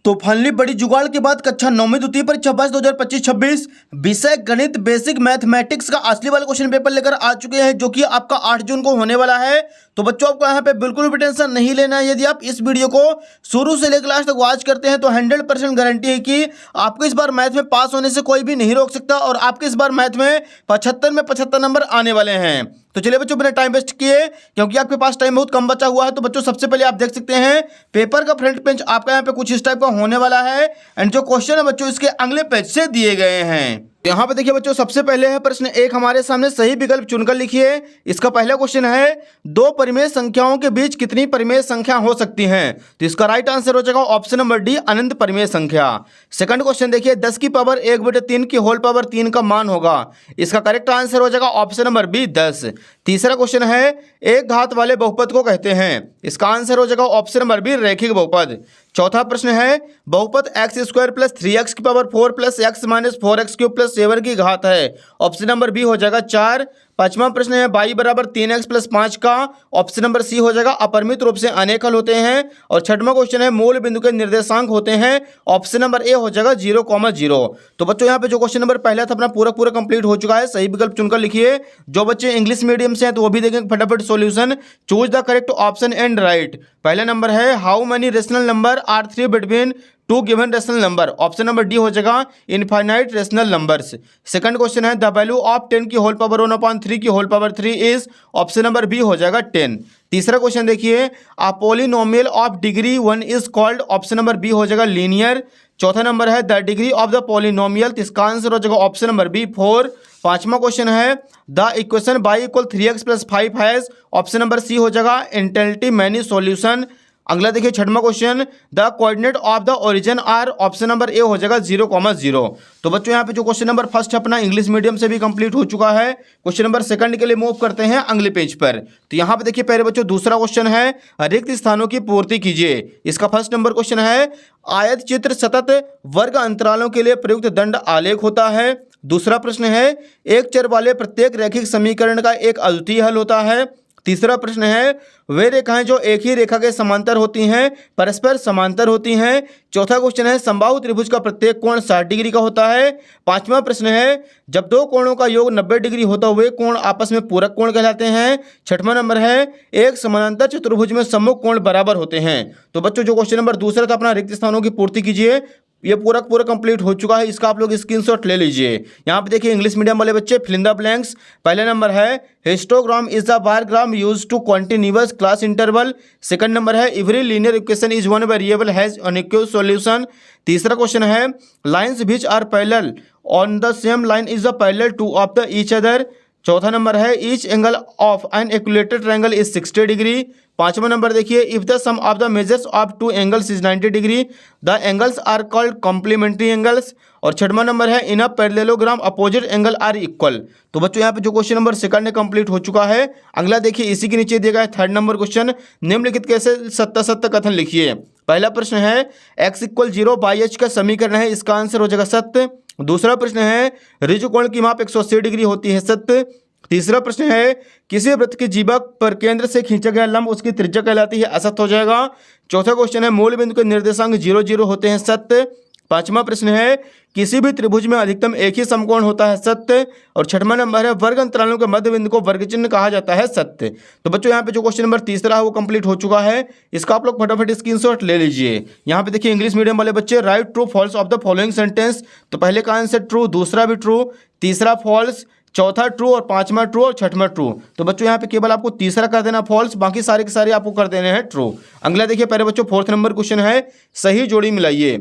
तो फाइनली बड़ी जुगाड़ के बाद कक्षा 9वीं द्वितीय परीक्षा 2025-26 विषय गणित बेसिक मैथमेटिक्स का असली वाला क्वेश्चन पेपर लेकर आ चुके हैं, जो कि आपका 8 जून को होने वाला है। तो बच्चों आपको यहाँ पे बिल्कुल भी टेंशन नहीं लेना है। यदि आप इस वीडियो को शुरू से लेकर लास्ट तक वॉच करते हैं तो 100% गारंटी है कि आपको इस बार मैथ में पास होने से कोई भी नहीं रोक सकता और आपके इस बार मैथ में 75 में 75 नंबर आने वाले हैं। तो चलिए बच्चों, बिना टाइम वेस्ट किए, क्योंकि आपके पास टाइम बहुत कम बचा हुआ है, तो बच्चों सबसे पहले आप देख सकते हैं पेपर का फ्रंट पेज आपका यहाँ पे कुछ इस टाइप का होने वाला है। एंड जो क्वेश्चन है बच्चों इसके अगले पेज से दिए गए हैं। यहाँ पे देखिए बच्चों, सबसे पहले है प्रश्न 1 हमारे सामने, सही विकल्प चुनकर लिखिए। इसका पहला क्वेश्चन है दो परिमेय संख्याओं के बीच कितनी परिमेय संख्या हो सकती हैं? तो इसका राइट आंसर हो जाएगा ऑप्शन नंबर डी, अनंत परिमेय संख्या। सेकंड क्वेश्चन देखिए, 10 की पावर 1/3 की होल पावर 3 का मान होगा। इसका करेक्ट आंसर हो जाएगा ऑप्शन नंबर बी, 10। तीसरा क्वेश्चन है एक घात वाले बहुपद को कहते हैं। इसका आंसर हो जाएगा ऑप्शन नंबर बी, रैखिक बहुपद। चौथा प्रश्न है बहुपद x² + 3x की पावर 4 + x - 4x³ + 7 की घात है। ऑप्शन नंबर बी हो जाएगा 4। पांचवा प्रश्न है y = 3x + 5 का। ऑप्शन नंबर सी हो जाएगा अपरिमित रूप से अनेक हल होते हैं। और छठवां क्वेश्चन है मूल बिंदु के निर्देशांक होते हैं। ऑप्शन नंबर ए हो जाएगा 0,0। तो बच्चों यहाँ पे जो क्वेश्चन नंबर पहला था अपना पूरा कंप्लीट हो चुका है। सही विकल्प चुनकर लिखिए। जो बच्चे इंग्लिश मीडियम से हैं तो वो भी देखेंगे फटाफट solution. Choose the correct option and right. पहला नंबर है how many rational number are 3 between 2 given rational number. Option number D हो जाएगा infinite rational numbers. Second question है द वैल्यू ऑफ 10 की होल पावर 1/3 की whole power 3 is. Option number B हो जाएगा 10। तीसरा क्वेश्चन देखिए, a polynomial of degree 1 is called. Option number B हो जाएगा लीनियर। चौथा नंबर है the degree of the polynomial. इसका आंसर हो जाएगा ऑप्शन नंबर बी, 4। पांचवा क्वेश्चन है the equation y = 3x + 5 has. Option number C हो जाएगा इंटेंटिव मैनी सॉल्यूशन। अगला देखिए छठवां question, the coordinate of the origin are. Option number A हो जाएगा 0,0। तो बच्चों यहाँ पे जो क्वेश्चन नंबर फर्स्ट अपना इंग्लिश मीडियम से भी कंप्लीट हो चुका है। क्वेश्चन नंबर सेकंड के लिए मूव करते हैं अगले पेज पर। तो यहाँ पे देखिए पहले बच्चों दूसरा क्वेश्चन है रिक्त स्थानों की पूर्ति कीजिए। इसका फर्स्ट नंबर क्वेश्चन है आयत चित्र सतत वर्ग अंतरालों के लिए प्रयुक्त दंड आलेख होता है। दूसरा प्रश्न है एक चर वाले प्रत्येक रैखिक समीकरण का एक अद्वितीय हल होता है। तीसरा प्रश्न है वे रेखाएं जो एक ही रेखा के समांतर होती हैं परस्पर समांतर होती हैं। चौथा क्वेश्चन है समबाहु त्रिभुज का प्रत्येक कोण 60 डिग्री का होता है। पांचवा प्रश्न है जब दो कोणों का योग 90 डिग्री होता हुए कोण आपस में पूरक कोण कहलाते हैं। छठवां नंबर है एक समानांतर चतुर्भुज में सम्मुख कोण बराबर होते हैं। तो बच्चों जो क्वेश्चन नंबर दूसरा था अपना रिक्त स्थानों की पूर्ति कीजिए, ये पूरा कंप्लीट हो चुका है। इसका आप लोग स्क्रीनशॉट ले लीजिए। यहाँ पे देखिए इंग्लिश मीडियम वाले बच्चे फिल इन द ब्लैंक्स। पहला नंबर है histogram is the bar gram use to continuous class interval. Second number है every linear equation is one variable has unequal solution. तीसरा क्वेश्चन है lines which are parallel on the same line is the parallel to of the each other. चौथा number है each angle of an equilateral triangle is 60 degree. पांचवा number देखिए if the some of the measures of two angles is 90 degree the angles are called complementary angles. और छठवां number है in a parallelogram opposite angle are equal. तो बच्चों यहाँ पे जो क्वेश्चन नंबर सेकंड है कंप्लीट हो चुका है। अगला देखिए इसी के नीचे दिया गया है थर्ड नंबर क्वेश्चन, निम्नलिखित कैसे सत्य कथन लिखिए। पहला प्रश्न है x = 0 y/h का समीकरण है। इसका आंसर हो जाएगा सत्य। दूसरा प्रश्न है ऋजुकोण की माप 180 डिग्री होती है, सत्य। तीसरा प्रश्न है किसी वृत्त की जीवक पर केंद्र से खींचा गया लंब उसकी त्रिज्या कहलाती है, असत्य हो जाएगा। चौथा क्वेश्चन है मूल बिंदु के निर्देशांक 0,0 होते हैं, सत्य। पांचवा प्रश्न है किसी भी त्रिभुज में अधिकतम एक ही समकोण होता है, सत्य। और छठवां नंबर है वर्ग अंतरालों के मध्य बिंदु को वर्ग चिन्ह कहा जाता है, सत्य। तो बच्चों यहाँ पे जो क्वेश्चन नंबर तीसरा है वो कंप्लीट हो चुका है। इसका आप लोग फटाफट स्क्रीनशॉट ले लीजिए। यहाँ पे देखिए इंग्लिश मीडियम वाले बच्चे write true false of the following sentence. तो पहले का आंसर ट्रू, दूसरा भी ट्रू, तीसरा फॉल्स, चौथा ट्रू और पांचवा ट्रू और छठवां ट्रू। तो बच्चों यहाँ पे केवल आपको तीसरा कर देना फॉल्स, बाकी सारे के सारे आपको कर देने हैं ट्रू। अगला देखिए पहले बच्चों फोर्थ नंबर क्वेश्चन है सही जोड़ी मिलाइए।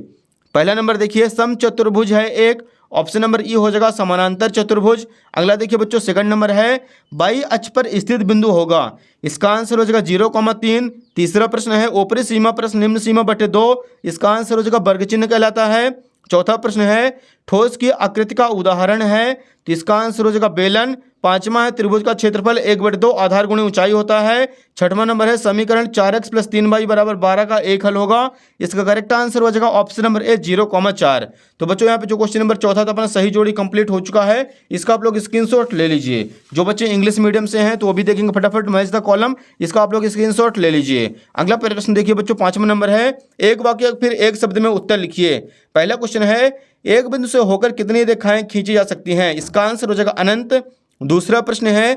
पहला नंबर देखिए सम चतुर्भुज है एक। ऑप्शन नंबर ई हो जाएगा समानांतर चतुर्भुज। अगला देखिए बच्चों सेकंड नंबर है बाई अक्ष पर स्थित बिंदु होगा। इसका आंसर हो जाएगा 0,3। तीसरा प्रश्न है ऊपरी सीमा प्लस निम्न सीमा बटे 2। इसका आंसर हो जाएगा वर्ग चिन्ह कहलाता है। चौथा प्रश्न है ठोस की आकृति का उदाहरण है। तो इसका आंसर हो जाएगा बेलन। पांचवा है त्रिभुज का क्षेत्रफल 1/2 आधार गुणी ऊंचाई होता है। छठवां नंबर है समीकरण 4x + 3y = 12 का एक हल होगा। इसका करेक्ट आंसर हो जाएगा ऑप्शन नंबर ए 0,4। तो बच्चों यहाँ पे जो क्वेश्चन नंबर चौथा था अपना सही जोड़ी कंप्लीट हो चुका है। इसका आप लोग स्क्रीनशॉट ले लीजिए। जो बच्चे इंग्लिश मीडियम से हैं तो वो भी देखेंगे फटाफट मैच द कॉलम, इसका आप लोग स्क्रीनशॉट ले लीजिए। अगला प्रश्न देखिए बच्चों, पांचवा नंबर है एक वाक्य फिर एक शब्द में उत्तर लिखिए। पहला क्वेश्चन है एक बिंदु से होकर कितनी रेखाएं खींची जा सकती हैं, इसका आंसर हो जाएगा अनंत। दूसरा प्रश्न है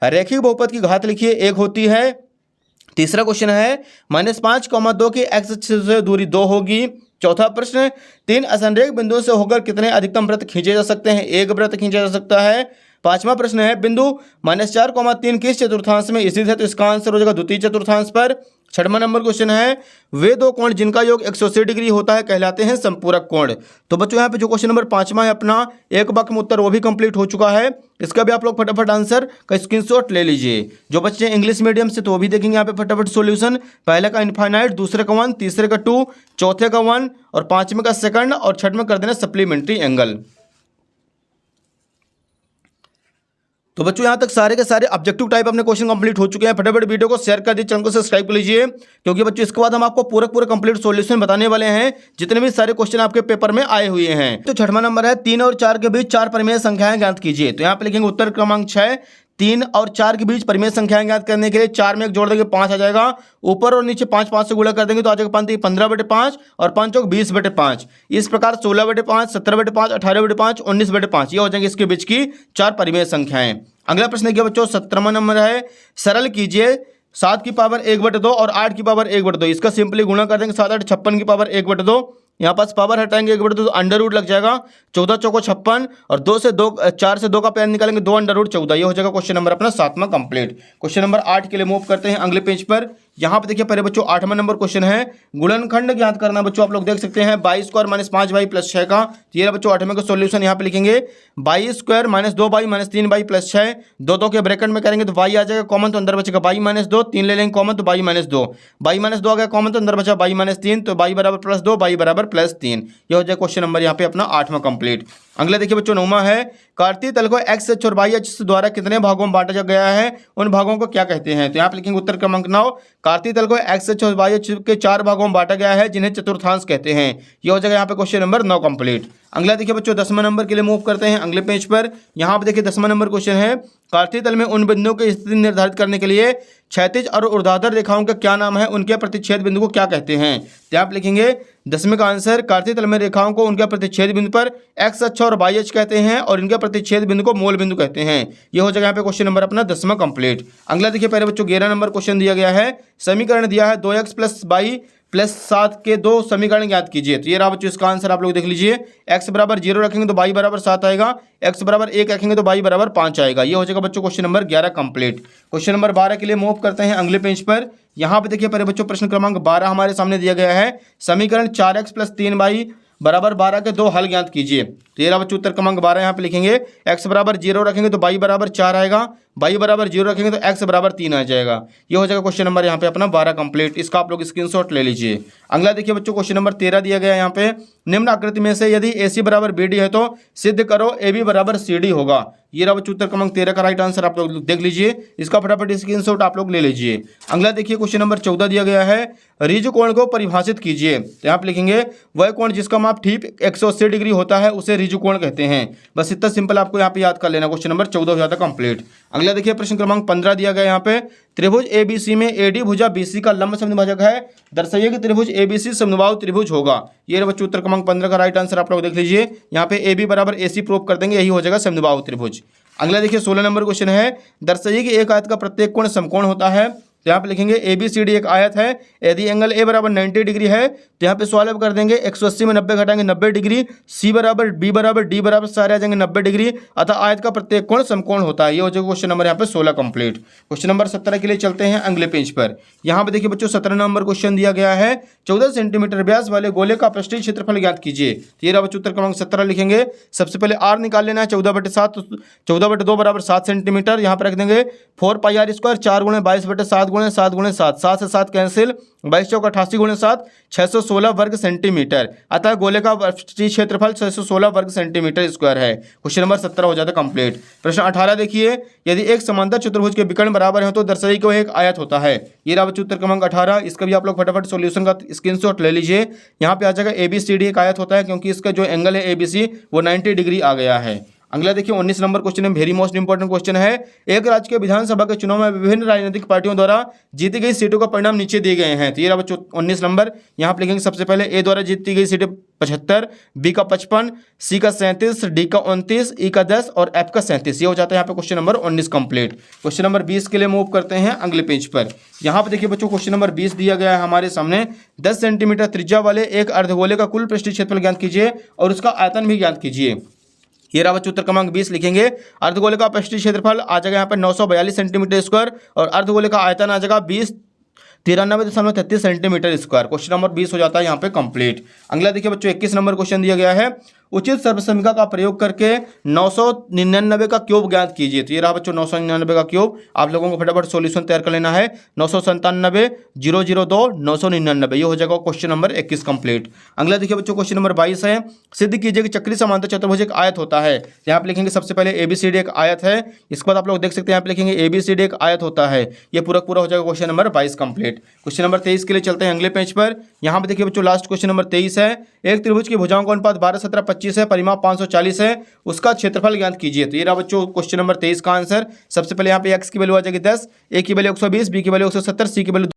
रैखिक बहुपद की घात लिखिए, एक होती है। तीसरा क्वेश्चन है -5,2 की x अक्ष से दूरी 2 होगी। चौथा प्रश्न 3 असंरेख बिंदुओं से होकर कितने अधिकतम वृत्त खींचे जा सकते हैं, एक वृत्त खींचा जा सकता है। पांचवा प्रश्न है बिंदु -4,3 किस चतुर्थांश में स्थित है, तो इसका आंसर हो जाएगा द्वितीय चतुर्थांश पर। छठवां नंबर क्वेश्चन है वे दो कोण जिनका योग 180 डिग्री होता है कहलाते हैं संपूरक कोण। तो बच्चों यहाँ पे जो क्वेश्चन नंबर पांचवा है अपना एक वाक्य में उत्तर वो भी कंप्लीट हो चुका है। इसका भी आप लोग फटाफट आंसर का स्क्रीनशॉट ले लीजिए। जो बच्चे इंग्लिश मीडियम से तो वो भी देखेंगे यहाँ पे फटाफट सॉल्यूशन। पहले का इनफाइनाइट, दूसरे का 1, तीसरे का 2, चौथे का 1 और पांचवें का सेकंड और छठवें कर देना सप्लीमेंट्री एंगल। तो बच्चों यहाँ तक सारे के सारे ऑब्जेक्टिव टाइप अपने क्वेश्चन कंप्लीट हो चुके हैं। फटाफट वीडियो को शेयर कर दीजिए, चैनल को सब्सक्राइब कर लीजिए, क्योंकि बच्चों इसके बाद हम आपको पूरा कंप्लीट सॉल्यूशन बताने वाले हैं जितने भी सारे क्वेश्चन आपके पेपर में आए हुए हैं। तो छठवां नंबर है 3 और 4 के बीच 4 परिमेय संख्याएं ज्ञात कीजिए। तो यहाँ पे लिखेंगे उत्तर क्रमांक 6। 3 और 4 के बीच परिमेय संख्याएं ज्ञात करने के लिए 4 में 1 जोड़ देंगे 5 आ जाएगा। ऊपर और नीचे 5 से गुणा कर देंगे तो आ जाएगा 15/5 और 5 × 20/5। इस प्रकार 16/5, 17/5, 18/5, 19/5 ये हो जाएंगे इसके बीच की 4 परिमेय संख्याएं। अगला प्रश्न देखिए बच्चों, 17वां नंबर है सरल कीजिए 7 की पावर 1/2 और 8 की पावर 1/2। इसका सिंपली गुणा कर देंगे 7 8 56 की पावर 1/2। यहाँ पास पावर हटाएंगे 1/2 तो अंडर रूट लग जाएगा। 14 चौको 56 और 4 से 2 का पेयर निकालेंगे 2 अंडर रूट 14। ये हो जाएगा क्वेश्चन नंबर अपना 7वां कंप्लीट। क्वेश्चन नंबर 8 के लिए मूव करते हैं अगले पेज पर। यहाँ पे देखिए पहले बच्चों 8वां नंबर क्वेश्चन है गुणनखंड ज्ञात करना। बच्चों आप लोग देख सकते हैं 22² - 5y + 6 का। ये रहा बच्चों 8वें का सॉल्यूशन। यहाँ पे लिखेंगे 22² - 2y - 3y + 6 दो के ब्रैकेट में करेंगे तो y आ जाएगा कॉमन, तो अंदर बचेगा y - 2। 3 ले लेंगे कॉमन तो y - 2। y - 2 आ गया कॉमन तो अंदर बचा y - 3, तो y = +2, y = +3। ये हो जाएगा क्वेश्चन नंबर यहाँ पे अपना 8वां कंप्लीट। अगला देखिए बच्चों 9वां है कार्तीय तल को x अक्ष और y अक्ष द्वारा कितने भागों में बांटा गया है, उन भागों को क्या कहते हैं। तो यहाँ पे लिखेंगे उत्तर क्रमांक 9। कार्तीय तल को x अक्ष और y अक्ष के 4 भागों में बांटा गया है जिन्हें चतुर्थांश कहते हैं। ये हो जाएगा यहाँ पे क्वेश्चन नंबर 9 कंप्लीट। अगला देखिए बच्चों 10वां नंबर के लिए मूव करते हैं अगले पेज पर। यहाँ पे देखिए 10वां नंबर क्वेश्चन है कार्तीय तल में उन बिंदुओं की स्थिति निर्धारित करने के लिए क्षैतिज और ऊर्ध्वाधर रेखाओं का क्या नाम है, उनके प्रतिच्छेद बिंदु को क्या कहते हैं। तो आप लिखेंगे 10वें का आंसर कार्तीय तल में रेखाओं को उनके प्रतिच्छेद बिंदु पर x अक्ष और y अक्ष कहते हैं और इनके प्रतिच्छेद बिंदु को मूल बिंदु कहते हैं। ये हो जाएगा यहाँ पे क्वेश्चन नंबर अपना 10वां कंप्लीट। अगला देखिए पहले बच्चों 11 नंबर क्वेश्चन दिया गया है समीकरण दिया है 2x + y + 7 के 2 समीकरण ज्ञात कीजिए। तो ये रहा बच्चों इसका आंसर आप लोग देख लीजिए। x = 0 रखेंगे तो y = 7 आएगा, x = 1 रखेंगे तो y = 5 आएगा। ये हो जाएगा बच्चों question number 11 complete. Question number 12 के लिए मूव करते हैं अगले पेज पर। यहाँ पे देखिए पहले बच्चों प्रश्न क्रमांक 12 हमारे सामने दिया गया है समीकरण 4x + 3y = 12 के 2 हल ज्ञात कीजिए। तो ये रहा बच्चों उत्तर क्रमांक 12। यहाँ पे लिखेंगे x = 0 रखेंगे तो y = 4 आएगा, y = 0 रखेंगे तो x = 3 आ जाएगा। ये हो जाएगा क्वेश्चन नंबर यहाँ पे अपना 12 कंप्लीट। इसका आप लोग स्क्रीनशॉट ले लीजिए। अगला देखिए बच्चों क्वेश्चन नंबर 13 दिया गया है यहाँ पे निम्न आकृति में से यदि AC = BD है तो सिद्ध करो AB = CD होगा। ये रहा बच्चों उत्तर क्रमांक 13 का राइट आंसर आप लोग देख लीजिए। इसका फटाफट स्क्रीनशॉट आप लोग ले लीजिए। अगला देखिए क्वेश्चन नंबर 14 दिया गया है ऋजु कोण को परिभाषित कीजिए। तो यहाँ पे लिखेंगे वह कोण जिसका माप ठीक 180 डिग्री होता है उसे ऋजु कोण कहते हैं। बस इतना सिंपल आपको यहाँ पे याद कर लेना। क्वेश्चन नंबर 14 हो जाता कंप्लीट। अगला देखिए प्रश्न क्रमांक 15 दिया गया यहाँ पे त्रिभुज ABC में AD भुजा BC का लंब समद्विभाजक है, दर्शाइए कि त्रिभुज ABC समद्विबाहु त्रिभुज होगा। ये बच्चों उत्तर क्रमांक 15 का राइट आंसर आप लोग देख लीजिए। यहाँ पे AB = AC प्रूव कर देंगे, यही हो जाएगा समद्विबाहु त्रिभुज। अगला देखिए 16 नंबर क्वेश्चन है दर्शाइए कि एक आयत का प्रत्येक कोण समकोण होता है। तो यहाँ पे लिखेंगे ABCD एक आयत है, यदि एंगल A = 90 डिग्री है तो यहाँ पे सॉल्व कर देंगे 180 में 90 घटाएंगे 90 डिग्री, C = B = D = सारे आ जाएंगे 90 डिग्री, अतः आयत का प्रत्येक कोण समकोण होता है। ये हो जाएगा क्वेश्चन नंबर यहाँ पे 16 कंप्लीट। क्वेश्चन नंबर 17 के लिए चलते हैं अगले पेज पर। यहाँ पे देखिए बच्चों 17 नंबर क्वेश्चन दिया गया है 14 सेंटीमीटर व्यास वाले गोले का पृष्ठीय क्षेत्रफल ज्ञात कीजिए। ये रहा बच्चों उत्तर क्रमांक 17 लिखेंगे। सबसे पहले R निकाल लेना है 14/7, 14/2 = 7 सेंटीमीटर। यहाँ पर रख देंगे 4πr², 4 × 22/7 गुणे 7 गुणे 7, 7 से 7 कैंसिल, 22 चौक 88 गुणे 7, 616 वर्ग सेंटीमीटर। अतः गोले का पृष्ठीय क्षेत्रफल 616 वर्ग सेंटीमीटर स्क्वायर है। क्वेश्चन नंबर 17 हो जाता है कंप्लीट। प्रश्न 18 देखिए, यदि एक समांतर चतुर्भुज के विकर्ण बराबर है तो दर्शाइए कि वह एक आयत होता है। ये रहा बच्चों उत्तर क्रमांक 18। इसका भी आप लोग फटाफट सॉल्यूशन का स्क्रीनशॉट ले लीजिए। यहाँ पे आ जाएगा ABCD एक आयत होता है, क्योंकि इसका जो एंगल है ABC वो 90 डिग्री आ गया है। अगला देखिए 19 नंबर क्वेश्चन है, वेरी मोस्ट इंपॉर्टेंट क्वेश्चन है। एक राज्य के विधानसभा के चुनाव में विभिन्न राजनीतिक पार्टियों द्वारा जीती गई सीटों का परिणाम नीचे दिए गए हैं। तो ये रहा बच्चों 19 नंबर। यहाँ पे लिखेंगे सबसे पहले ए द्वारा जीती गई सीटें 75, बी का 55, सी का 37, डी का 29, ई का 10 और एफ का 37। ये हो जाता है यहाँ पे question number 19 complete. Question number 20 के लिए मूव करते हैं अगले पेज पर। यहाँ पे देखिए बच्चों क्वेश्चन नंबर 20 दिया गया है हमारे सामने। 10 सेंटीमीटर त्रिज्या वाले एक अर्धगोले का कुल पृष्ठीय क्षेत्रफल ज्ञात कीजिए और उसका आयतन भी ज्ञात कीजिए। ये रहा बच्चों उत्तर क्रमांक 20 लिखेंगे। अर्धगोले का पृष्ठीय क्षेत्रफल आ जाएगा यहाँ पर 942 सेंटीमीटर स्क्वायर और अर्धगोले का आयतन आ जाएगा 93.33 सेंटीमीटर स्क्वायर। क्वेश्चन नंबर 20 हो जाता है यहाँ पे कंप्लीट। अगला देखिए बच्चों 21 नंबर क्वेश्चन दिया गया है, उचित सर्वसमीका का प्रयोग करके 999 का क्यूब ज्ञात कीजिए। तो ये रहा बच्चों 999 का क्यूब। आप लोगों को फटाफट सॉल्यूशन तैयार कर लेना है। 997, 002, 999, ये हो जाएगा क्वेश्चन नंबर 21 कंप्लीट। अगला देखिए बच्चों क्वेश्चन नंबर 22 है, सिद्ध कीजिए कि चक्री समांतर चतुर्भुज एक आयत होता है। यहाँ पे लिखेंगे सबसे पहले ABCD एक आयत है। इसके बाद आप लोग देख सकते हैं यहाँ पे लिखेंगे ABCD एक आयत होता है। ये पूरा हो जाएगा question number 22 complete. Question number 23 के लिए चलते हैं अगले पेज पर। यहाँ पे देखिए बच्चों लास्ट क्वेश्चन नंबर 23 है, एक त्रिभुज की भुजाओं का अनुपात 12, 17, 25 है, परिमाप 540 है, उसका क्षेत्रफल ज्ञात कीजिए। तो ये रहा बच्चों क्वेश्चन नंबर 23 का आंसर। सबसे पहले यहाँ पे x की वैल्यू आ जाएगी 10, a की वैल्यू 120, b की वैल्यू 170, c की वैल्यू